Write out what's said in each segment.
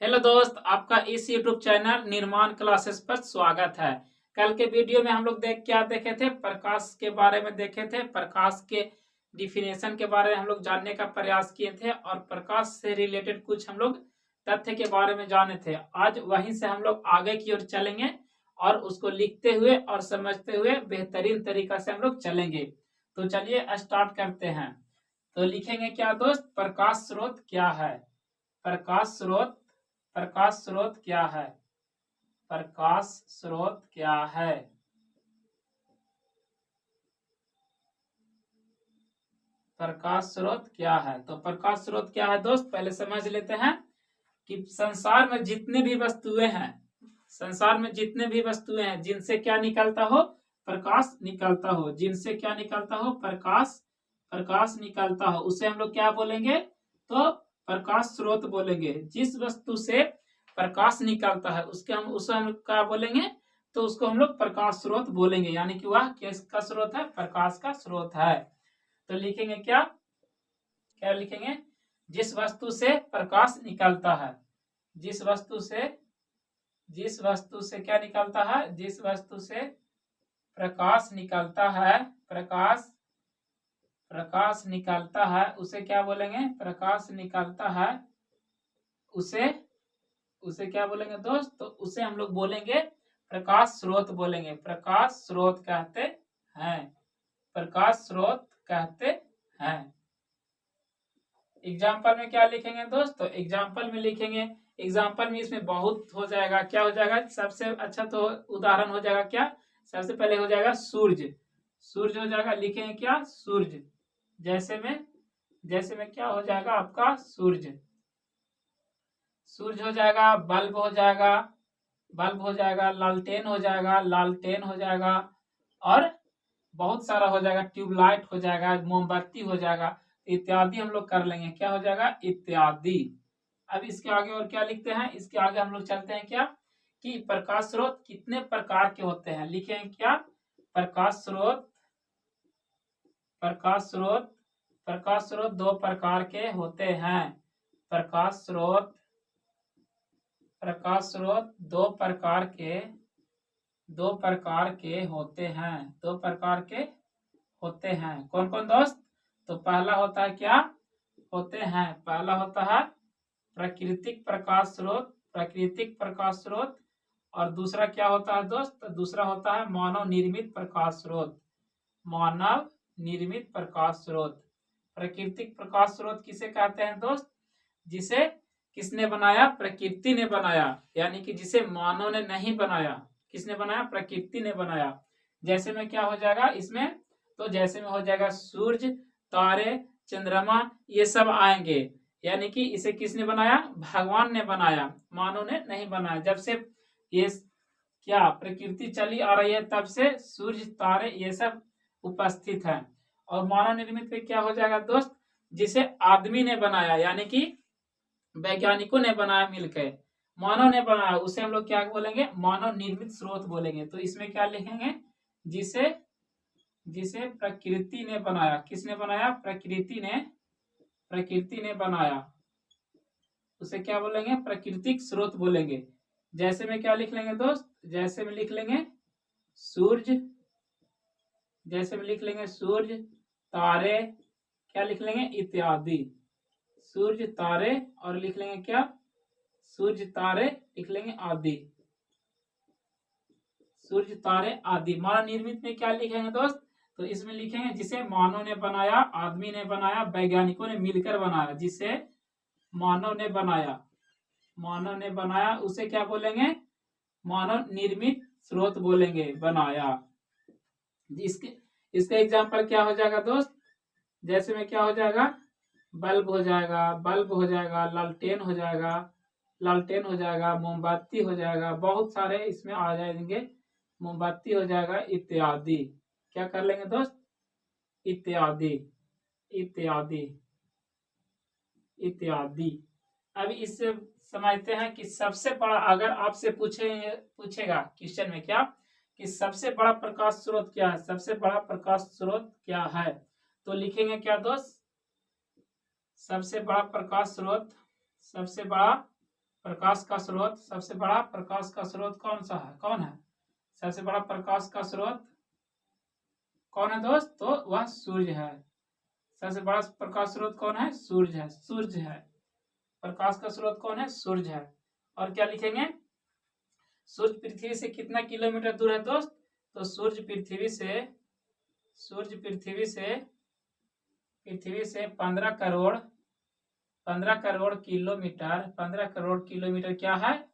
Hello दोस्त, आपका इस YouTube चैनल निर्माण क्लासेस पर स्वागत है। कल के वीडियो में हम लोग क्या देखे थे? प्रकाश के बारे में देखे थे। प्रकाश के डिफिनेशन के बारे में हम लोग जानने का प्रयास किए थे और प्रकाश से रिलेटेड कुछ हम लोग तथ्य के बारे में जाने थे। आज वहीं से हम लोग आगे की ओर चलेंगे और उसको लिखते हुए और समझते हुए बेहतरीन तरीका से हम लोग चलेंगे। तो चलिए स्टार्ट करते हैं। तो लिखेंगे क्या दोस्त? प्रकाश स्रोत क्या है? प्रकाश स्रोत क्या है? प्रकाश स्रोत क्या है? प्रकाश स्रोत क्या है? तो प्रकाश स्रोत क्या है दोस्त, पहले समझ लेते हैं कि संसार में जितने भी वस्तुएं हैं, संसार में जितने भी वस्तुएं हैं जिनसे क्या निकलता हो? प्रकाश निकलता हो। जिनसे क्या निकलता हो? प्रकाश प्रकाश निकलता हो, उसे हम लोग क्या बोलेंगे? तो प्रकाश स्रोत बोलेंगे। जिस वस्तु से प्रकाश निकलता है उसे हम क्या बोलेंगे? तो उसको हम लोग प्रकाश स्रोत बोलेंगे, यानी कि वह किसका स्रोत है? प्रकाश का स्रोत है। तो लिखेंगे क्या? क्या लिखेंगे? जिस वस्तु से प्रकाश निकलता है, जिस वस्तु से क्या निकलता है? जिस वस्तु से प्रकाश निकलता है, प्रकाश निकलता है, उसे क्या बोलेंगे? प्रकाश निकलता है, उसे उसे क्या बोलेंगे दोस्त? तो उसे हम लोग बोलेंगे प्रकाश स्रोत बोलेंगे। प्रकाश स्रोत कहते हैं। प्रकाश स्रोत कहते हैं। एग्जाम्पल में क्या लिखेंगे दोस्त? तो एग्जाम्पल में लिखेंगे, एग्जाम्पल में इसमें बहुत हो जाएगा। क्या हो जाएगा? सबसे अच्छा तो उदाहरण हो जाएगा क्या? सबसे पहले हो जाएगा सूर्य। सूर्य हो जाएगा, लिखेंगे क्या? सूर्य। जैसे में क्या हो जाएगा आपका? सूर्य। सूर्य हो जाएगा, बल्ब हो जाएगा, बल्ब हो जाएगा, लालटेन हो जाएगा, लालटेन हो जाएगा, और बहुत सारा हो जाएगा, ट्यूबलाइट हो जाएगा, मोमबत्ती हो जाएगा, इत्यादि हम लोग कर लेंगे। क्या हो जाएगा? इत्यादि। अब इसके आगे और क्या लिखते हैं? इसके आगे हम लोग चलते हैं क्या कि प्रकाश स्रोत कितने प्रकार के होते हैं। लिखेंगे क्या? प्रकाश स्रोत प्रकाश स्रोत प्रकाश स्रोत दो प्रकार के होते हैं। प्रकाश स्रोत दो प्रकार के होते हैं। दो प्रकार के होते हैं। कौन कौन दोस्त? तो पहला होता है क्या? पहला होता है प्राकृतिक प्रकाश स्रोत, प्राकृतिक प्रकाश स्रोत। और दूसरा क्या होता है दोस्त? दूसरा होता है मानव निर्मित प्रकाश स्रोत। मानव निर्मित प्रकाश स्रोत। प्राकृतिक प्रकाश स्रोत किसे कहते हैं दोस्त? जिसे किसने बनाया? प्रकृति ने बनाया, यानी कि जिसे मानव ने नहीं बनाया। किसने बनाया? प्रकृति ने बनाया। जैसे में क्या हो जाएगा इसमें? तो जैसे में हो जाएगा सूरज, तारे, चंद्रमा, ये सब आएंगे। यानी कि इसे किसने बनाया? भगवान ने बनाया, मानव ने नहीं बनाया। जब से ये क्या प्रकृति चली आ रही है तब से सूर्य, तारे, ये सब उपस्थित है। और मानव निर्मित पे क्या हो जाएगा दोस्त? जिसे आदमी ने बनाया, यानी कि वैज्ञानिकों ने बनाया मिलकर, मानव ने बनाया, उसे हम लोग क्या बोलेंगे? मानव निर्मित स्रोत बोलेंगे। तो इसमें क्या लिखेंगे? जिसे जिसे प्रकृति ने बनाया। किसने बनाया? प्रकृति ने बनाया, उसे क्या बोलेंगे? प्राकृतिक स्रोत बोलेंगे। जैसे में क्या लिख लेंगे दोस्त? जैसे में लिख लेंगे सूर्य, जैसे में लिख लेंगे सूर्य, तारे, क्या लिख लेंगे? इत्यादि। सूर्य, तारे, और लिख लेंगे क्या? सूर्य, तारे, लिख लेंगे आदि। सूर्य, तारे, आदि। मानव निर्मित में क्या लिखेंगे दोस्त? तो इसमें लिखेंगे जिसे मानव ने बनाया, आदमी ने बनाया, वैज्ञानिकों ने मिलकर बनाया। जिसे मानव ने बनाया, मानव ने बनाया, उसे क्या बोलेंगे? मानव निर्मित स्रोत बोलेंगे, बनाया। इसके इसका एग्जाम्पल क्या हो जाएगा दोस्त? जैसे में क्या हो जाएगा? बल्ब हो जाएगा, बल्ब हो जाएगा, लालटेन हो जाएगा, लालटेन हो जाएगा, मोमबत्ती हो जाएगा, बहुत सारे इसमें आ जाएंगे, मोमबत्ती हो जाएगा, इत्यादि। क्या कर लेंगे दोस्त? इत्यादि, इत्यादि, इत्यादि। अब इससे समझते हैं कि सबसे बड़ा, अगर आपसे पूछेगा क्वेश्चन में क्या कि सबसे बड़ा प्रकाश स्रोत क्या है? सबसे बड़ा प्रकाश स्रोत क्या है? तो लिखेंगे क्या दोस्त? सबसे बड़ा प्रकाश स्रोत, सबसे बड़ा प्रकाश का स्रोत, सबसे बड़ा प्रकाश का स्रोत कौन सा है, कौन है सबसे बड़ा प्रकाश का स्रोत कौन है दोस्त, तो वह सूर्य है। सबसे बड़ा प्रकाश स्रोत कौन है, सूर्य है, सूर्य है। प्रकाश का स्रोत कौन है, सूर्य है। और क्या लिखेंगे, सूर्य पृथ्वी से कितना किलोमीटर दूर है दोस्त, तो सूर्य पृथ्वी से 15 करोड़ किलोमीटर, 15 करोड़ किलोमीटर क्या है,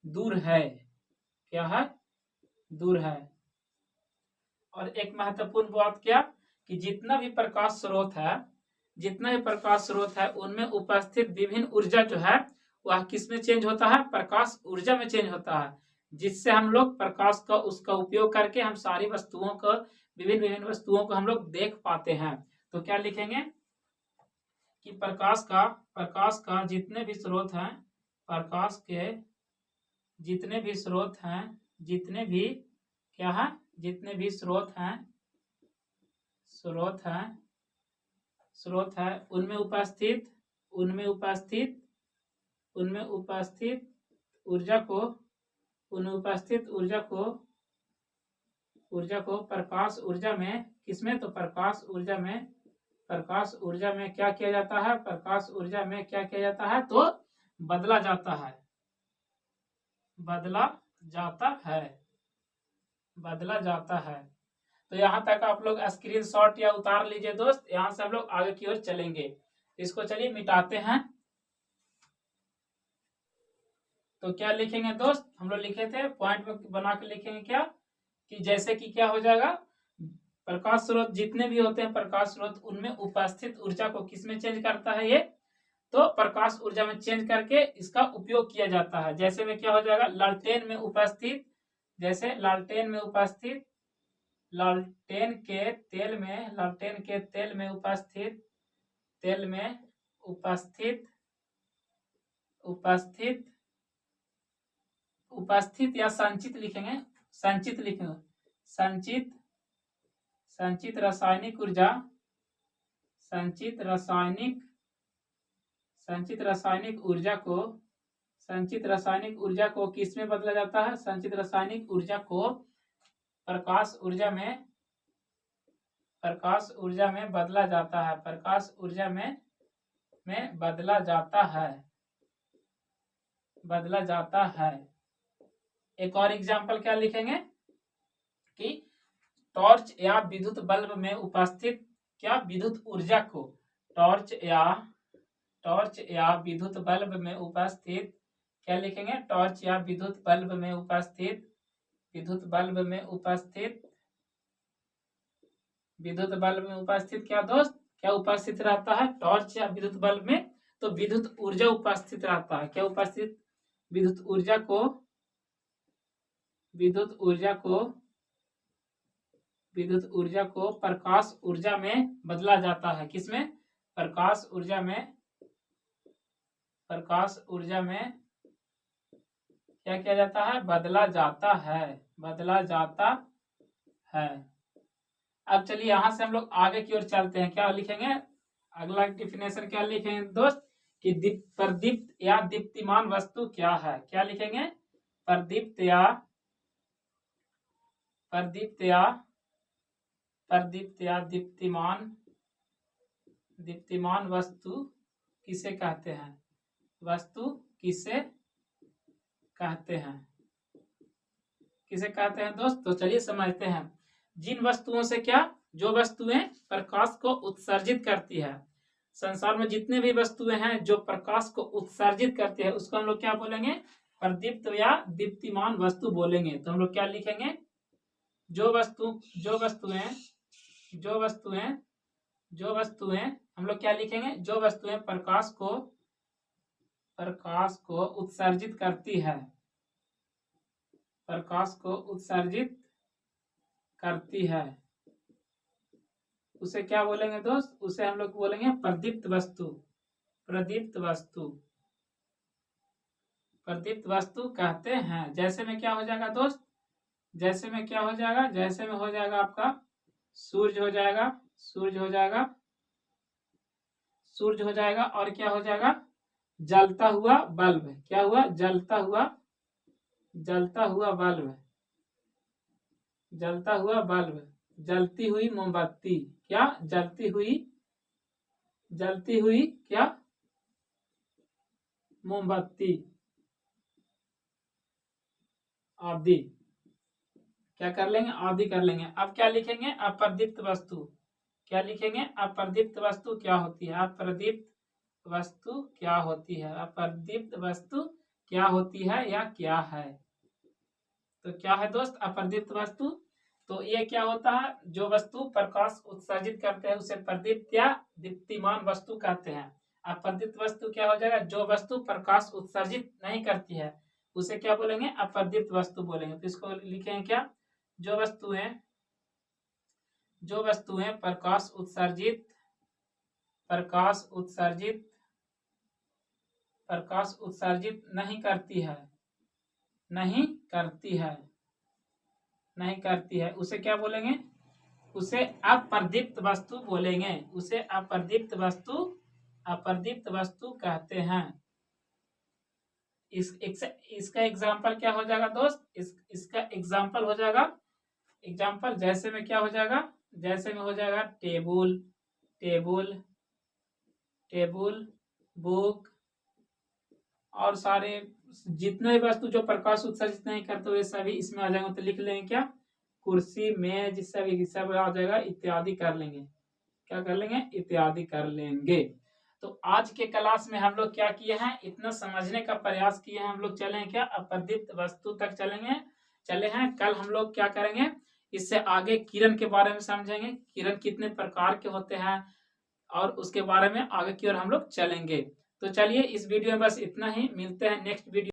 दूर है, क्या है, दूर है। और एक महत्वपूर्ण बात क्या, कि जितना भी प्रकाश स्रोत है उनमें उपस्थित विभिन्न ऊर्जा जो है वह किसमें चेंज होता है, प्रकाश ऊर्जा में चेंज होता है, जिससे हम लोग प्रकाश का उसका उपयोग करके हम सारी वस्तुओं को, विभिन्न वस्तुओं को हम लोग देख पाते हैं। तो क्या लिखेंगे कि प्रकाश का जितने भी स्रोत हैं, प्रकाश के जितने भी स्रोत हैं, जितने भी क्या है, जितने भी स्रोत हैं उनमें उपस्थित ऊर्जा को प्रकाश ऊर्जा में किसमें, तो प्रकाश ऊर्जा में क्या किया जाता है, प्रकाश ऊर्जा में क्या किया जाता है, तो बदला जाता है। तो यहाँ तक आप लोग स्क्रीनशॉट या उतार लीजिए दोस्त, यहाँ से हम लोग आगे की ओर चलेंगे। इसको चलिए मिटाते हैं। तो क्या लिखेंगे दोस्त, हम लोग लिखे थे पॉइंट में बना के लिखेंगे क्या, कि जैसे कि क्या हो जाएगा, प्रकाश स्रोत जितने भी होते हैं प्रकाश स्रोत उनमें उपस्थित ऊर्जा को किसमें चेंज करता है ये, तो प्रकाश ऊर्जा में चेंज करके इसका उपयोग किया जाता है। जैसे में क्या हो जाएगा, लालटेन में उपस्थित, जैसे लालटेन के तेल में उपस्थित या संचित लिखेंगे, संचित रासायनिक ऊर्जा को किस में बदला जाता है, संचित रासायनिक ऊर्जा को प्रकाश ऊर्जा में बदला जाता है, प्रकाश ऊर्जा में बदला जाता है। एक और एग्जांपल क्या लिखेंगे कि टॉर्च या विद्युत बल्ब में उपस्थित क्या विद्युत ऊर्जा को, टॉर्च या विद्युत बल्ब में उपस्थित क्या लिखेंगे, टॉर्च या विद्युत बल्ब में उपस्थित क्या दोस्त, क्या उपस्थित रहता है, टॉर्च या विद्युत बल्ब में, तो विद्युत ऊर्जा उपस्थित रहता है। क्या उपस्थित, विद्युत ऊर्जा को प्रकाश ऊर्जा में बदला जाता है, किसमें, प्रकाश ऊर्जा में क्या किया जाता है, बदला जाता है। अब चलिए यहाँ से हम लोग आगे की ओर चलते हैं। क्या लिखेंगे, अगला डिफिनेशन क्या लिखेंगे दोस्त, कि प्रदीप्त या दीप्तिमान वस्तु क्या है। क्या लिखेंगे, प्रदीप्त या दीप्तिमान वस्तु किसे कहते हैं, किसे कहते हैं दोस्त, तो चलिए समझते हैं। जिन वस्तुओं से क्या, जो वस्तुएं प्रकाश को उत्सर्जित करती है, संसार में जितने भी वस्तुएं हैं जो प्रकाश को उत्सर्जित करती है उसको हम लोग क्या बोलेंगे, प्रदीप्त या दीप्तिमान वस्तु बोलेंगे। तो हम लोग क्या लिखेंगे, जो वस्तुएं हम लोग क्या लिखेंगे, जो वस्तुएं प्रकाश को उत्सर्जित करती है उसे क्या बोलेंगे दोस्त, उसे हम लोग बोलेंगे प्रदीप्त वस्तु कहते हैं। जैसे में क्या हो जाएगा दोस्त, जैसे में हो जाएगा आपका सूर्य हो जाएगा, और क्या हो जाएगा, जलता हुआ बल्ब। क्या हुआ? जलता हुआ बल्ब। जलता हुआ बल्ब, जलती हुई मोमबत्ती। क्या? जलती हुई क्या? मोमबत्ती आदि। क्या कर लेंगे? आदि कर लेंगे। अब क्या लिखेंगे? अप्रदीप्त वस्तु। क्या लिखेंगे? अप्रदीप्त वस्तु क्या होती है? अप्रदीप्त वस्तु क्या होती है? अप्रदीप्त वस्तु क्या होती है या क्या है? तो क्या है दोस्त अप्रदीप्त वस्तु? तो ये क्या होता है? जो वस्तु प्रकाश उत्सर्जित करते हैं उसे प्रदीप्त या दीप्तिमान वस्तु कहते हैं। अप्रदीप्त वस्तु क्या हो जाएगा? जो वस्तु प्रकाश उत्सर्जित नहीं करती है उसे क्या बोलेंगे? अप्रदीप्त वस्तु बोलेंगे। तो इसको लिखेंगे क्या? जो वस्तुएं प्रकाश उत्सर्जित नहीं करती है उसे क्या बोलेंगे? उसे अप्रदीप्त वस्तु बोलेंगे। उसे अप्रदीप्त वस्तु कहते हैं। इसका एग्जाम्पल क्या हो जाएगा दोस्त? इसका एग्जाम्पल हो जाएगा, जैसे में क्या हो जाएगा? जैसे में हो जाएगा टेबुल, बुक और सारे जितने भी वस्तु जो प्रकाश उत्सर्जित नहीं करते वे सभी इसमें आ जाएंगे। तो लिख लेंगे क्या? कुर्सी, मेज, सभी सब आ जाएगा। इत्यादि कर लेंगे। क्या कर लेंगे? इत्यादि कर लेंगे। तो आज के क्लास में हम लोग क्या किए हैं? इतना समझने का प्रयास किए हैं हम लोग। चलें क्या? अप्रदीप्त वस्तु तक चले हैं। कल हम लोग क्या करेंगे? इससे आगे किरण के बारे में समझेंगे। किरण कितने प्रकार के होते हैं और उसके बारे में आगे की ओर हम लोग चलेंगे। तो चलिए इस वीडियो में बस इतना ही। मिलते हैं नेक्स्ट वीडियो।